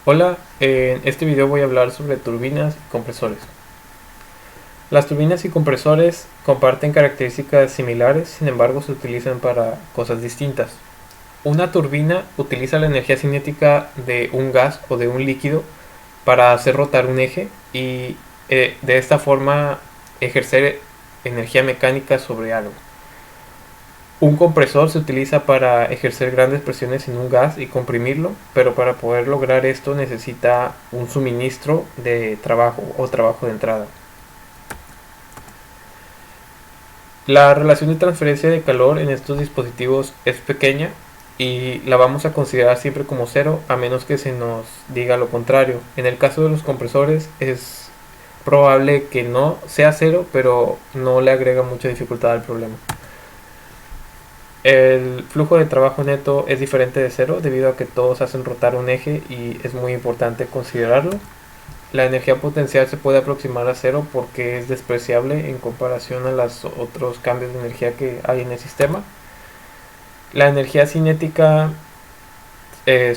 Hola, en este video voy a hablar sobre turbinas y compresores. Las turbinas y compresores comparten características similares, sin embargo se utilizan para cosas distintas. Una turbina utiliza la energía cinética de un gas o de un líquido para hacer rotar un eje y de esta forma ejercer energía mecánica sobre algo. Un compresor se utiliza para ejercer grandes presiones en un gas y comprimirlo, pero para poder lograr esto necesita un suministro de trabajo o trabajo de entrada. La relación de transferencia de calor en estos dispositivos es pequeña y la vamos a considerar siempre como cero a menos que se nos diga lo contrario. En el caso de los compresores es probable que no sea cero, pero no le agrega mucha dificultad al problema. El flujo de trabajo neto es diferente de cero debido a que todos hacen rotar un eje y es muy importante considerarlo. La energía potencial se puede aproximar a cero porque es despreciable en comparación a los otros cambios de energía que hay en el sistema. La energía cinética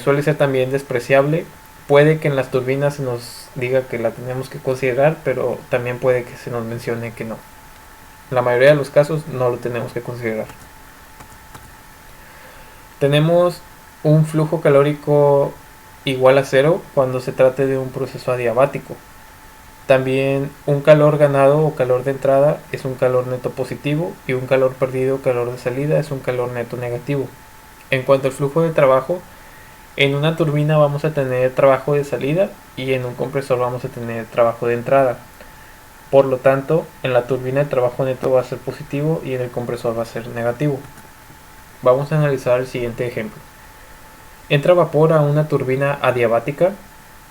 suele ser también despreciable. Puede que en las turbinas se nos diga que la tenemos que considerar, pero también puede que se nos mencione que no. En la mayoría de los casos no lo tenemos que considerar. Tenemos un flujo calórico igual a cero cuando se trate de un proceso adiabático. También un calor ganado o calor de entrada es un calor neto positivo y un calor perdido o calor de salida es un calor neto negativo. En cuanto al flujo de trabajo, en una turbina vamos a tener trabajo de salida y en un compresor vamos a tener trabajo de entrada. Por lo tanto, en la turbina el trabajo neto va a ser positivo y en el compresor va a ser negativo. Vamos a analizar el siguiente ejemplo. Entra vapor a una turbina adiabática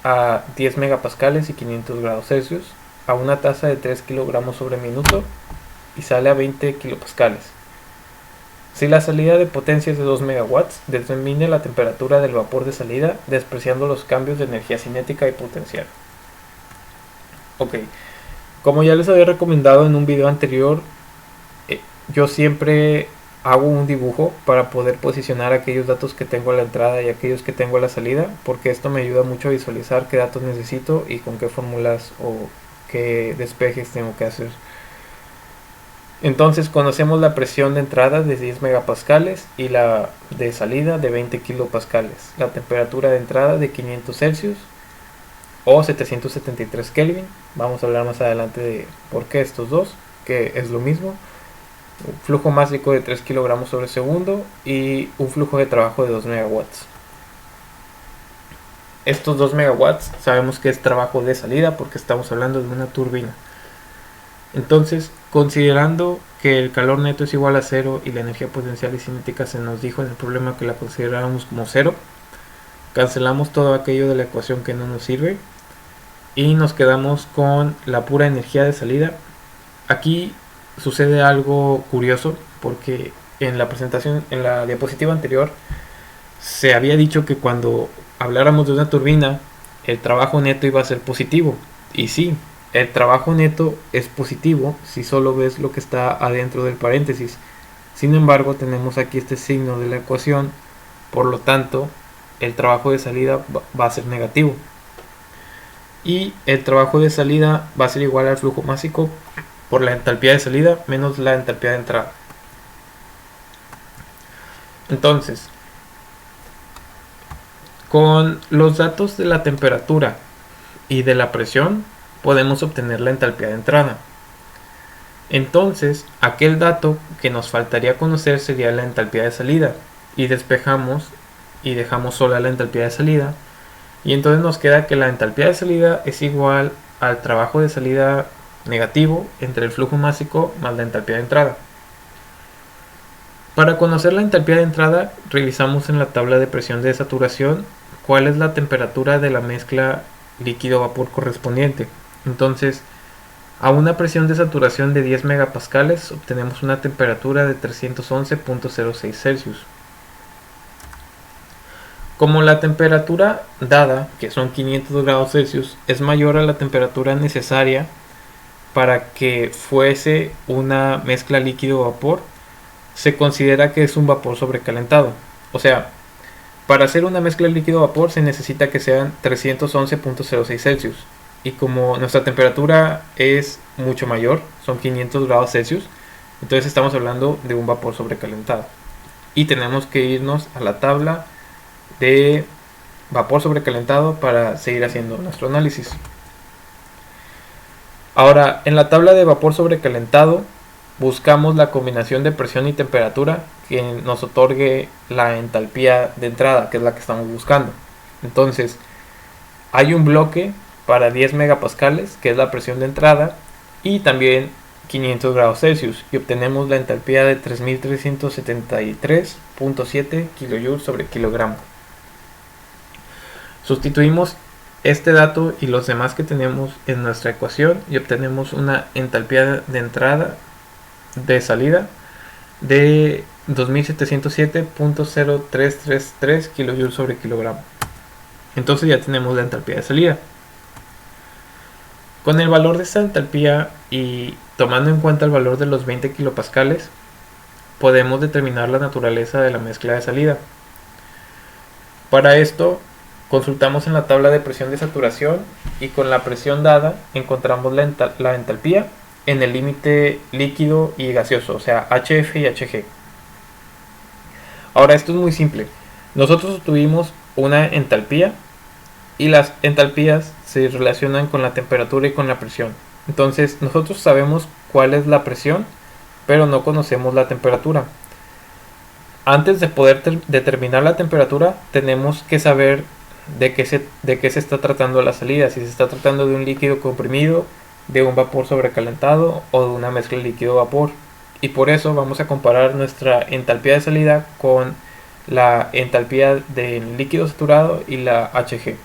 a 10 megapascales y 500 grados Celsius a una tasa de 3 kilogramos sobre minuto y sale a 20 kilopascales. Si la salida de potencia es de 2 megawatts, determine la temperatura del vapor de salida despreciando los cambios de energía cinética y potencial. Ok, como ya les había recomendado en un video anterior, yo siempre hago un dibujo para poder posicionar aquellos datos que tengo a la entrada y aquellos que tengo a la salida, porque esto me ayuda mucho a visualizar qué datos necesito y con qué fórmulas o qué despejes tengo que hacer. Entonces conocemos la presión de entrada de 10 megapascales y la de salida de 20 kilopascales, la temperatura de entrada de 500 Celsius o 773 Kelvin. Vamos a hablar más adelante de por qué estos dos, que es lo mismo. Flujo másico de 3 kilogramos sobre segundo y un flujo de trabajo de 2 megawatts. Estos 2 megawatts sabemos que es trabajo de salida porque estamos hablando de una turbina. Entonces, considerando que el calor neto es igual a cero y la energía potencial y cinética se nos dijo en el problema que la consideráramos como cero, cancelamos todo aquello de la ecuación que no nos sirve y nos quedamos con la pura energía de salida. Aquí sucede algo curioso porque en la presentación, en la diapositiva anterior, se había dicho que cuando habláramos de una turbina, el trabajo neto iba a ser positivo. Y sí, el trabajo neto es positivo si solo ves lo que está adentro del paréntesis. Sin embargo, tenemos aquí este signo de la ecuación, por lo tanto, el trabajo de salida va a ser negativo. Y el trabajo de salida va a ser igual al flujo másico por la entalpía de salida menos la entalpía de entrada. Entonces, con los datos de la temperatura y de la presión podemos obtener la entalpía de entrada. Entonces, aquel dato que nos faltaría conocer sería la entalpía de salida y despejamos y dejamos sola la entalpía de salida y entonces nos queda que la entalpía de salida es igual al trabajo de salida negativo entre el flujo másico más la entalpía de entrada. Para conocer la entalpía de entrada, revisamos en la tabla de presión de saturación cuál es la temperatura de la mezcla líquido-vapor correspondiente. Entonces, a una presión de saturación de 10 megapascales obtenemos una temperatura de 311.06 Celsius. Como la temperatura dada, que son 500 grados Celsius, es mayor a la temperatura necesaria para que fuese una mezcla líquido-vapor, se considera que es un vapor sobrecalentado. O sea, Para hacer una mezcla líquido-vapor se necesita que sean 311.06 Celsius. Y como nuestra temperatura es mucho mayor, son 500 grados Celsius, entonces estamos hablando de un vapor sobrecalentado. Y tenemos que irnos a la tabla de vapor sobrecalentado para seguir haciendo nuestro análisis. Ahora, en la tabla de vapor sobrecalentado buscamos la combinación de presión y temperatura que nos otorgue la entalpía de entrada, que es la que estamos buscando. Entonces, hay un bloque para 10 megapascales, que es la presión de entrada, y también 500 grados Celsius, y obtenemos la entalpía de 3373.7 kJ sobre kilogramo. Sustituimos este dato y los demás que tenemos en nuestra ecuación y obtenemos una entalpía de entrada de salida de 2707.0333 kJ sobre kilogramo. Entonces ya tenemos la entalpía de salida. Con el valor de esta entalpía y tomando en cuenta el valor de los 20 kilopascales, podemos determinar la naturaleza de la mezcla de salida. Para esto consultamos en la tabla de presión de saturación y con la presión dada encontramos la entalpía en el límite líquido y gaseoso, o sea, HF y HG. Ahora esto es muy simple. Nosotros obtuvimos una entalpía y las entalpías se relacionan con la temperatura y con la presión. Entonces nosotros sabemos cuál es la presión, pero no conocemos la temperatura. Antes de poder determinar la temperatura, tenemos que saber de qué se está tratando la salida, si se está tratando de un líquido comprimido, de un vapor sobrecalentado o de una mezcla líquido-vapor. Y por eso vamos a comparar nuestra entalpía de salida con la entalpía del líquido saturado y la HG.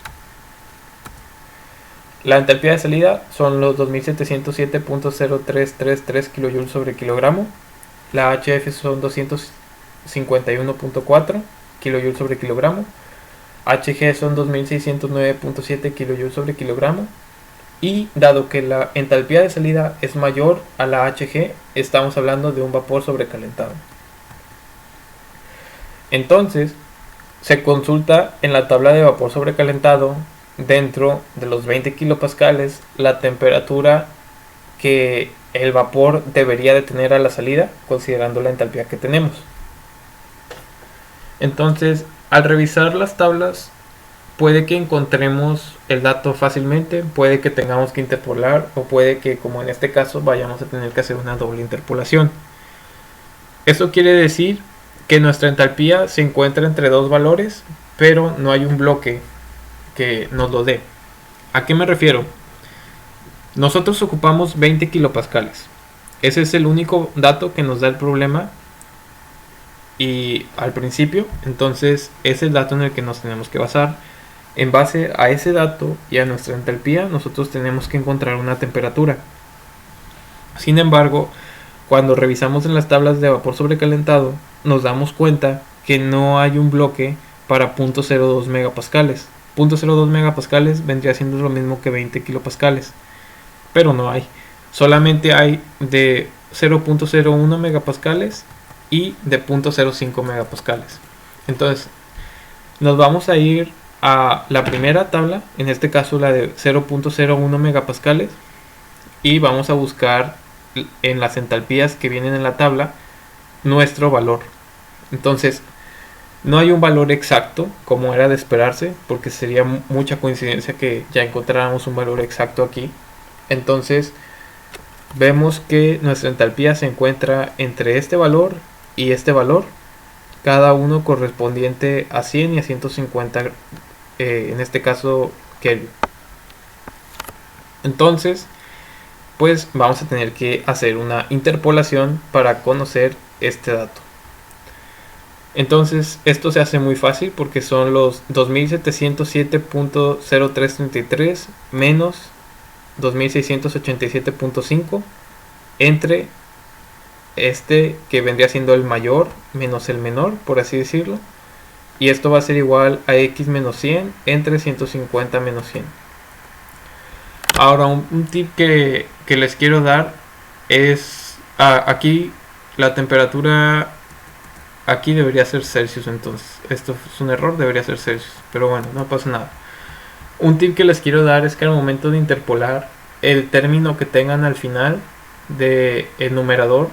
La entalpía de salida son los 2707.0333 kJ sobre kilogramo. La HF son 251.4 kJ sobre kilogramo. HG son 2609.7 kJ sobre kilogramo. Y dado que la entalpía de salida es mayor a la HG, estamos hablando de un vapor sobrecalentado. Entonces, se consulta en la tabla de vapor sobrecalentado, dentro de los 20 kilopascales, la temperatura que el vapor debería de tener a la salida, considerando la entalpía que tenemos. Entonces, al revisar las tablas, puede que encontremos el dato fácilmente, puede que tengamos que interpolar o puede que, como en este caso, vayamos a tener que hacer una doble interpolación. Esto quiere decir que nuestra entalpía se encuentra entre dos valores, pero no hay un bloque que nos lo dé. ¿A qué me refiero? Nosotros ocupamos 20 kilopascales. Ese es el único dato que nos da el problema y al principio, entonces es el dato en el que nos tenemos que basar. En base a ese dato y a nuestra entalpía, nosotros tenemos que encontrar una temperatura. Sin embargo, cuando revisamos en las tablas de vapor sobrecalentado, nos damos cuenta que no hay un bloque para 0.02 megapascales. 0.02 megapascales vendría siendo lo mismo que 20 kilopascales, pero no hay. Solamente hay de 0.01 megapascales y de 0.05 megapascales. Entonces, nos vamos a ir a la primera tabla, en este caso la de 0.01 megapascales, y vamos a buscar en las entalpías que vienen en la tabla nuestro valor. Entonces, no hay un valor exacto como era de esperarse, porque sería mucha coincidencia que ya encontráramos un valor exacto aquí. Entonces, vemos que nuestra entalpía se encuentra entre este valor y este valor, cada uno correspondiente a 100 y a 150, en este caso Kelvin. Entonces, pues vamos a tener que hacer una interpolación para conocer este dato. Entonces esto se hace muy fácil porque son los 2707.0333 menos 2687.5 entre este que vendría siendo el mayor menos el menor, por así decirlo, y esto va a ser igual a x menos 100 entre 150 menos 100. Ahora un tip que les quiero dar es aquí la temperatura aquí debería ser Celsius, entonces esto es un error, debería ser Celsius, pero bueno, no pasa nada. Un tip que les quiero dar es que al momento de interpolar, el término que tengan al final del numerador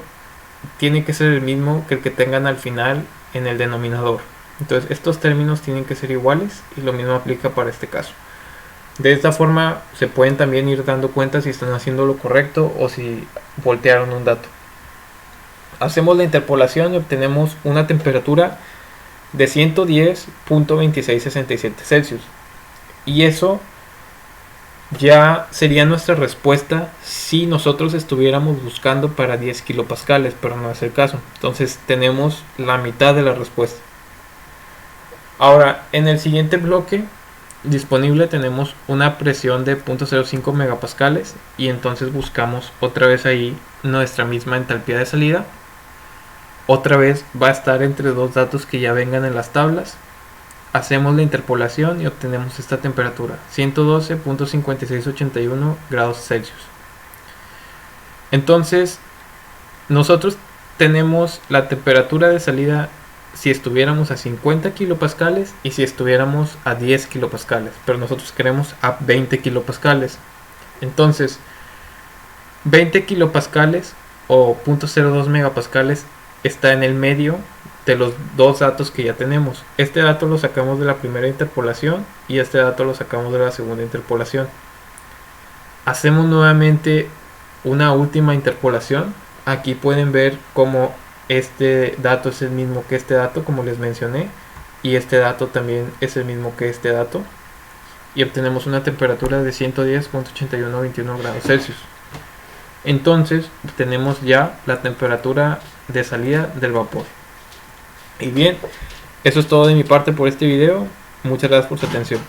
tiene que ser el mismo que el que tengan al final en el denominador. Entonces estos términos tienen que ser iguales y lo mismo aplica para este caso. De esta forma se pueden también ir dando cuenta si están haciendo lo correcto o si voltearon un dato. Hacemos la interpolación y obtenemos una temperatura de 110.2667 Celsius. Y eso ya sería nuestra respuesta si nosotros estuviéramos buscando para 10 kilopascales, pero no es el caso. Entonces tenemos la mitad de la respuesta. Ahora, en el siguiente bloque disponible tenemos una presión de 0.05 megapascales y entonces buscamos otra vez ahí nuestra misma entalpía de salida. Otra vez va a estar entre dos datos que ya vengan en las tablas. Hacemos la interpolación y obtenemos esta temperatura, 112.5681 grados Celsius. Entonces, nosotros tenemos la temperatura de salida si estuviéramos a 50 kilopascales y si estuviéramos a 10 kilopascales, pero nosotros queremos a 20 kilopascales. Entonces, 20 kilopascales o 0.02 megapascales está en el medio de los dos datos que ya tenemos. Este dato lo sacamos de la primera interpolación y este dato lo sacamos de la segunda interpolación. Hacemos nuevamente una última interpolación. Aquí pueden ver cómo este dato es el mismo que este dato, como les mencioné, y este dato también es el mismo que este dato, y obtenemos una temperatura de 110.8121 grados Celsius. Entonces tenemos ya la temperatura de salida del vapor. Y bien, eso es todo de mi parte por este video. Muchas gracias por su atención.